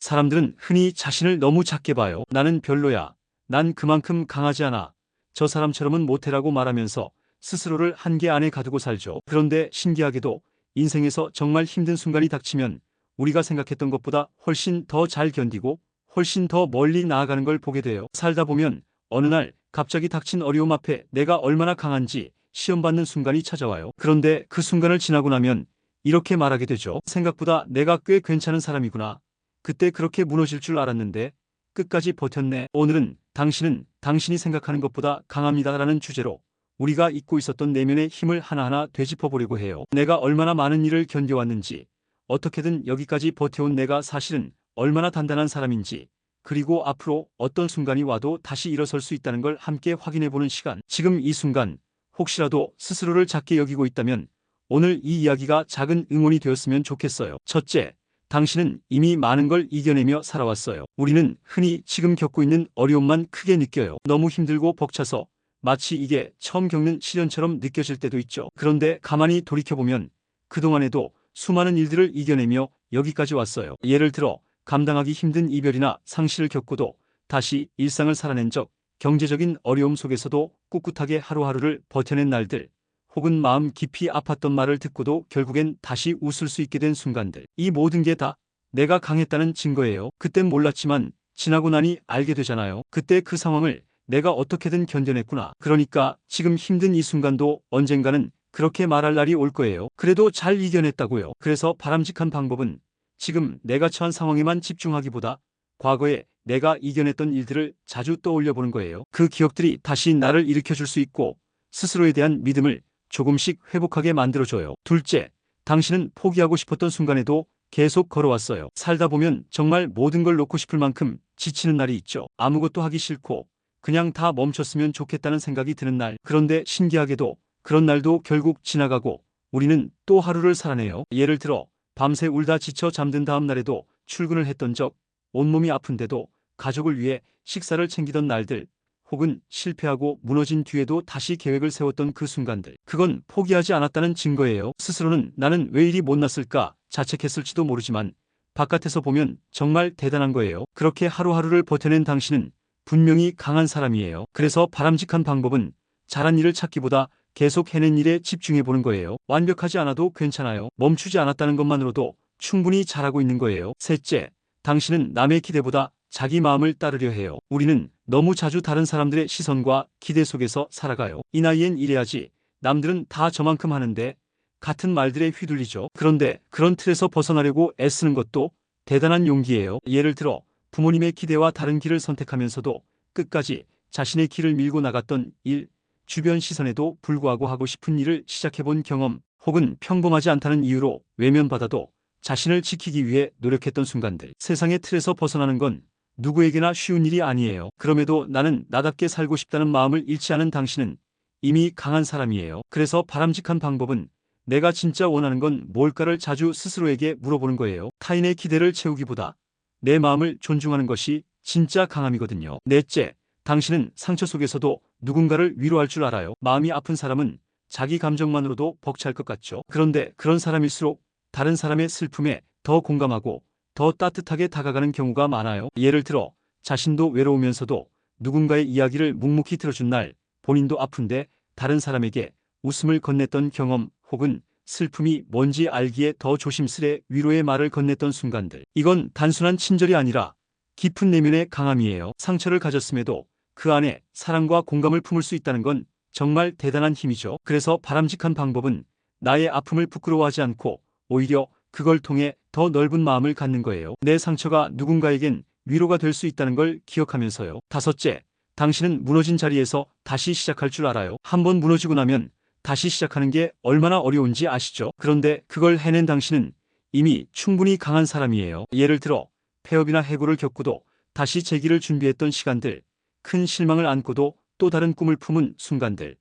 사람들은 흔히 자신을 너무 작게 봐요. 나는 별로야. 난 그만큼 강하지 않아. 저 사람처럼은 못해라고 말하면서 스스로를 한계 안에 가두고 살죠. 그런데 신기하게도 인생에서 정말 힘든 순간이 닥치면 우리가 생각했던 것보다 훨씬 더 잘 견디고 훨씬 더 멀리 나아가는 걸 보게 돼요. 살다 보면 어느 날 갑자기 닥친 어려움 앞에 내가 얼마나 강한지 시험받는 순간이 찾아와요. 그런데 그 순간을 지나고 나면 이렇게 말하게 되죠. 생각보다 내가 꽤 괜찮은 사람이구나. 그때 그렇게 무너질 줄 알았는데 끝까지 버텼네. 오늘은 당신은 당신이 생각하는 것보다 강합니다라는 주제로 우리가 잊고 있었던 내면의 힘을 하나하나 되짚어 보려고 해요. 내가 얼마나 많은 일을 견뎌왔는지, 어떻게든 여기까지 버텨온 내가 사실은 얼마나 단단한 사람인지, 그리고 앞으로 어떤 순간이 와도 다시 일어설 수 있다는 걸 함께 확인해보는 시간. 지금 이 순간 혹시라도 스스로를 작게 여기고 있다면 오늘 이 이야기가 작은 응원이 되었으면 좋겠어요. 첫째, 당신은 이미 많은 걸 이겨내며 살아왔어요. 우리는 흔히 지금 겪고 있는 어려움만 크게 느껴요. 너무 힘들고 벅차서 마치 이게 처음 겪는 시련처럼 느껴질 때도 있죠. 그런데 가만히 돌이켜보면 그동안에도 수많은 일들을 이겨내며 여기까지 왔어요. 예를 들어 감당하기 힘든 이별이나 상실을 겪고도 다시 일상을 살아낸 적, 경제적인 어려움 속에서도 꿋꿋하게 하루하루를 버텨낸 날들, 혹은 마음 깊이 아팠던 말을 듣고도 결국엔 다시 웃을 수 있게 된 순간들. 이 모든 게 다 내가 강했다는 증거예요. 그땐 몰랐지만 지나고 나니 알게 되잖아요. 그때 그 상황을 내가 어떻게든 견뎌냈구나. 그러니까 지금 힘든 이 순간도 언젠가는 그렇게 말할 날이 올 거예요. 그래도 잘 이겨냈다고요. 그래서 바람직한 방법은 지금 내가 처한 상황에만 집중하기보다 과거에 내가 이겨냈던 일들을 자주 떠올려 보는 거예요. 그 기억들이 다시 나를 일으켜줄 수 있고 스스로에 대한 믿음을 조금씩 회복하게 만들어줘요. 둘째, 당신은 포기하고 싶었던 순간에도 계속 걸어왔어요. 살다 보면 정말 모든 걸 놓고 싶을 만큼 지치는 날이 있죠. 아무것도 하기 싫고 그냥 다 멈췄으면 좋겠다는 생각이 드는 날. 그런데 신기하게도 그런 날도 결국 지나가고 우리는 또 하루를 살아내요. 예를 들어 밤새 울다 지쳐 잠든 다음 날에도 출근을 했던 적, 온몸이 아픈데도 가족을 위해 식사를 챙기던 날들, 혹은 실패하고 무너진 뒤에도 다시 계획을 세웠던 그 순간들. 그건 포기하지 않았다는 증거예요. 스스로는 나는 왜 이리 못났을까 자책했을지도 모르지만 바깥에서 보면 정말 대단한 거예요. 그렇게 하루하루를 버텨낸 당신은 분명히 강한 사람이에요. 그래서 바람직한 방법은 잘한 일을 찾기보다 계속 해낸 일에 집중해보는 거예요. 완벽하지 않아도 괜찮아요. 멈추지 않았다는 것만으로도 충분히 잘하고 있는 거예요. 셋째, 당신은 남의 기대보다 자기 마음을 따르려 해요. 우리는 너무 자주 다른 사람들의 시선과 기대 속에서 살아가요. 이 나이엔 이래야지, 남들은 다 저만큼 하는데, 같은 말들에 휘둘리죠. 그런데 그런 틀에서 벗어나려고 애쓰는 것도 대단한 용기예요. 예를 들어 부모님의 기대와 다른 길을 선택하면서도 끝까지 자신의 길을 밀고 나갔던 일, 주변 시선에도 불구하고 하고 싶은 일을 시작해본 경험, 혹은 평범하지 않다는 이유로 외면받아도 자신을 지키기 위해 노력했던 순간들. 세상의 틀에서 벗어나는 건 누구에게나 쉬운 일이 아니에요. 그럼에도 나는 나답게 살고 싶다는 마음을 잃지 않은 당신은 이미 강한 사람이에요. 그래서 바람직한 방법은 내가 진짜 원하는 건 뭘까를 자주 스스로에게 물어보는 거예요. 타인의 기대를 채우기보다 내 마음을 존중하는 것이 진짜 강함이거든요. 넷째, 당신은 상처 속에서도 누군가를 위로할 줄 알아요. 마음이 아픈 사람은 자기 감정만으로도 벅찰 것 같죠. 그런데 그런 사람일수록 다른 사람의 슬픔에 더 공감하고 더 따뜻하게 다가가는 경우가 많아요. 예를 들어 자신도 외로우면서도 누군가의 이야기를 묵묵히 들어준 날, 본인도 아픈데 다른 사람에게 웃음을 건넸던 경험, 혹은 슬픔이 뭔지 알기에 더 조심스레 위로의 말을 건넸던 순간들. 이건 단순한 친절이 아니라 깊은 내면의 강함이에요. 상처를 가졌음에도 그 안에 사랑과 공감을 품을 수 있다는 건 정말 대단한 힘이죠. 그래서 바람직한 방법은 나의 아픔을 부끄러워하지 않고 오히려 그걸 통해 더 넓은 마음을 갖는 거예요. 내 상처가 누군가에겐 위로가 될 수 있다는 걸 기억하면서요. 다섯째, 당신은 무너진 자리에서 다시 시작할 줄 알아요. 한번 무너지고 나면 다시 시작하는 게 얼마나 어려운지 아시죠? 그런데 그걸 해낸 당신은 이미 충분히 강한 사람이에요. 예를 들어 폐업이나 해고를 겪고도 다시 재기를 준비했던 시간들, 큰 실망을 안고도 또 다른 꿈을 품은 순간들,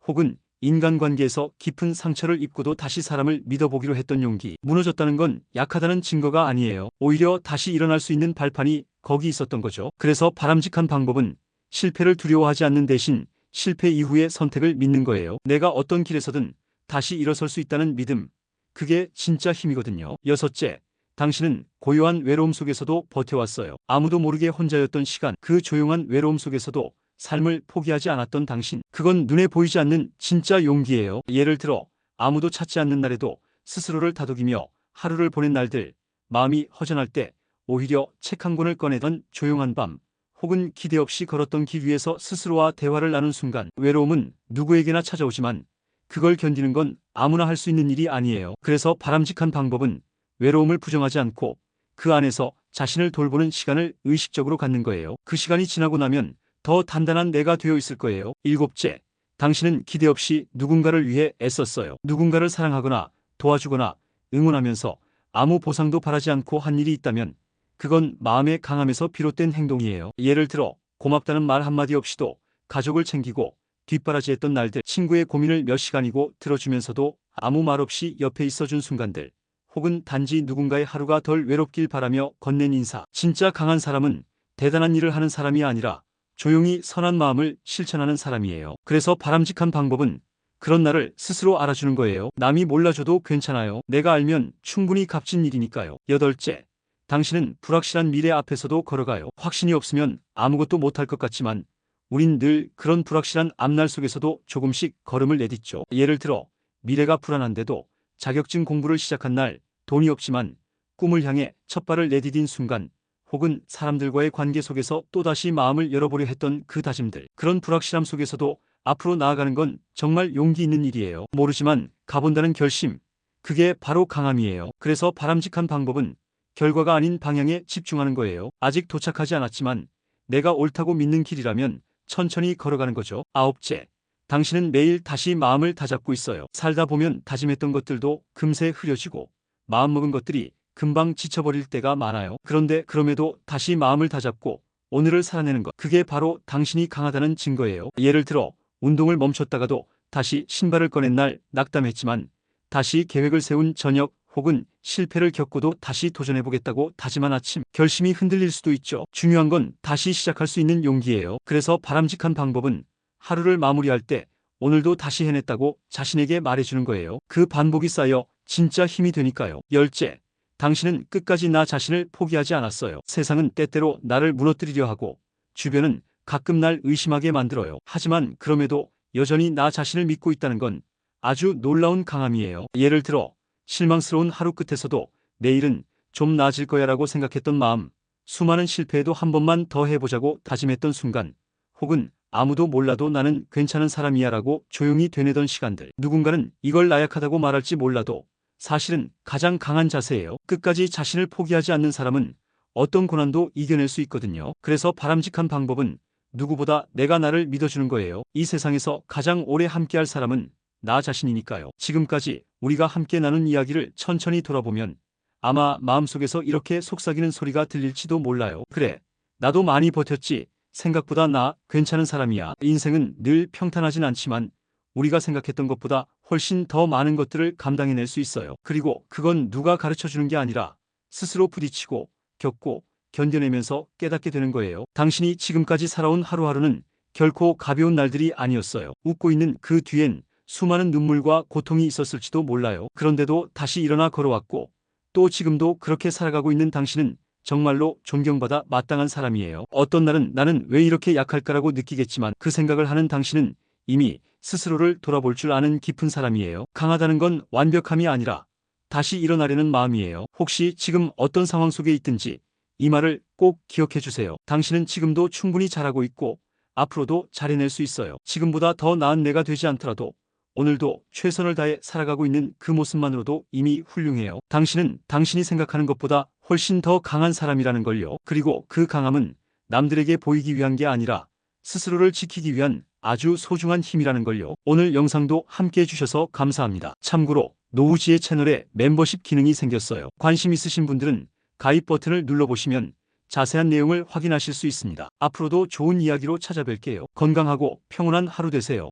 혹은 인간관계에서 깊은 상처를 입고도 다시 사람을 믿어보기로 했던 용기. 무너졌다는 건 약하다는 증거가 아니에요. 오히려 다시 일어날 수 있는 발판이 거기 있었던 거죠. 그래서 바람직한 방법은 실패를 두려워하지 않는 대신 실패 이후의 선택을 믿는 거예요. 내가 어떤 길에서든 다시 일어설 수 있다는 믿음. 그게 진짜 힘이거든요. 여섯째, 당신은 고요한 외로움 속에서도 버텨왔어요. 아무도 모르게 혼자였던 시간, 그 조용한 외로움 속에서도 삶을 포기하지 않았던 당신. 그건 눈에 보이지 않는 진짜 용기예요. 예를 들어 아무도 찾지 않는 날에도 스스로를 다독이며 하루를 보낸 날들, 마음이 허전할 때 오히려 책 한 권을 꺼내던 조용한 밤, 혹은 기대 없이 걸었던 길 위에서 스스로와 대화를 나눈 순간. 외로움은 누구에게나 찾아오지만 그걸 견디는 건 아무나 할 수 있는 일이 아니에요. 그래서 바람직한 방법은 외로움을 부정하지 않고 그 안에서 자신을 돌보는 시간을 의식적으로 갖는 거예요. 그 시간이 지나고 나면 더 단단한 내가 되어 있을 거예요. 일곱째, 당신은 기대 없이 누군가를 위해 애썼어요. 누군가를 사랑하거나 도와주거나 응원하면서 아무 보상도 바라지 않고 한 일이 있다면 그건 마음의 강함에서 비롯된 행동이에요. 예를 들어 고맙다는 말 한마디 없이도 가족을 챙기고 뒷바라지했던 날들, 친구의 고민을 몇 시간이고 들어주면서도 아무 말 없이 옆에 있어준 순간들, 혹은 단지 누군가의 하루가 덜 외롭길 바라며 건넨 인사. 진짜 강한 사람은 대단한 일을 하는 사람이 아니라 조용히 선한 마음을 실천하는 사람이에요. 그래서 바람직한 방법은 그런 나를 스스로 알아주는 거예요. 남이 몰라줘도 괜찮아요. 내가 알면 충분히 값진 일이니까요. 여덟째, 당신은 불확실한 미래 앞에서도 걸어가요. 확신이 없으면 아무것도 못할 것 같지만 우린 늘 그런 불확실한 앞날 속에서도 조금씩 걸음을 내딛죠. 예를 들어 미래가 불안한데도 자격증 공부를 시작한 날, 돈이 없지만 꿈을 향해 첫 발을 내디딘 순간, 혹은 사람들과의 관계 속에서 또다시 마음을 열어보려 했던 그 다짐들. 그런 불확실함 속에서도 앞으로 나아가는 건 정말 용기 있는 일이에요. 모르지만 가본다는 결심, 그게 바로 강함이에요. 그래서 바람직한 방법은 결과가 아닌 방향에 집중하는 거예요. 아직 도착하지 않았지만 내가 옳다고 믿는 길이라면 천천히 걸어가는 거죠. 아홉째, 당신은 매일 다시 마음을 다잡고 있어요. 살다 보면 다짐했던 것들도 금세 흐려지고 마음먹은 것들이 금방 지쳐버릴 때가 많아요. 그런데 그럼에도 다시 마음을 다잡고 오늘을 살아내는 것, 그게 바로 당신이 강하다는 증거예요. 예를 들어 운동을 멈췄다가도 다시 신발을 꺼낸 날, 낙담했지만 다시 계획을 세운 저녁, 혹은 실패를 겪고도 다시 도전해보겠다고 다짐한 아침. 결심이 흔들릴 수도 있죠. 중요한 건 다시 시작할 수 있는 용기예요. 그래서 바람직한 방법은 하루를 마무리할 때 오늘도 다시 해냈다고 자신에게 말해주는 거예요. 그 반복이 쌓여 진짜 힘이 되니까요. 열째, 당신은 끝까지 나 자신을 포기하지 않았어요. 세상은 때때로 나를 무너뜨리려 하고 주변은 가끔 날 의심하게 만들어요. 하지만 그럼에도 여전히 나 자신을 믿고 있다는 건 아주 놀라운 강함이에요. 예를 들어 실망스러운 하루 끝에서도 내일은 좀 나아질 거야 라고 생각했던 마음, 수많은 실패에도 한 번만 더 해보자고 다짐했던 순간, 혹은 아무도 몰라도 나는 괜찮은 사람이야 라고 조용히 되뇌던 시간들. 누군가는 이걸 나약하다고 말할지 몰라도 사실은 가장 강한 자세예요. 끝까지 자신을 포기하지 않는 사람은 어떤 고난도 이겨낼 수 있거든요. 그래서 바람직한 방법은 누구보다 내가 나를 믿어주는 거예요. 이 세상에서 가장 오래 함께할 사람은 나 자신이니까요. 지금까지 우리가 함께 나눈 이야기를 천천히 돌아보면 아마 마음속에서 이렇게 속삭이는 소리가 들릴지도 몰라요. 그래, 나도 많이 버텼지. 생각보다 나 괜찮은 사람이야. 인생은 늘 평탄하진 않지만 우리가 생각했던 것보다 훨씬 더 많은 것들을 감당해낼 수 있어요. 그리고 그건 누가 가르쳐주는 게 아니라 스스로 부딪히고 겪고 견뎌내면서 깨닫게 되는 거예요. 당신이 지금까지 살아온 하루하루는 결코 가벼운 날들이 아니었어요. 웃고 있는 그 뒤엔 수많은 눈물과 고통이 있었을지도 몰라요. 그런데도 다시 일어나 걸어왔고 또 지금도 그렇게 살아가고 있는 당신은 정말로 존경받아 마땅한 사람이에요. 어떤 날은 나는 왜 이렇게 약할까라고 느끼겠지만 그 생각을 하는 당신은 이미 스스로를 돌아볼 줄 아는 깊은 사람이에요. 강하다는 건 완벽함이 아니라 다시 일어나려는 마음이에요. 혹시 지금 어떤 상황 속에 있든지 이 말을 꼭 기억해 주세요. 당신은 지금도 충분히 잘하고 있고 앞으로도 잘해낼 수 있어요. 지금보다 더 나은 내가 되지 않더라도 오늘도 최선을 다해 살아가고 있는 그 모습만으로도 이미 훌륭해요. 당신은 당신이 생각하는 것보다 훨씬 더 강한 사람이라는 걸요. 그리고 그 강함은 남들에게 보이기 위한 게 아니라 스스로를 지키기 위한 아주 소중한 힘이라는 걸요. 오늘 영상도 함께 해주셔서 감사합니다. 참고로 노우지의 채널에 멤버십 기능이 생겼어요. 관심 있으신 분들은 가입 버튼을 눌러보시면 자세한 내용을 확인하실 수 있습니다. 앞으로도 좋은 이야기로 찾아뵐게요. 건강하고 평온한 하루 되세요.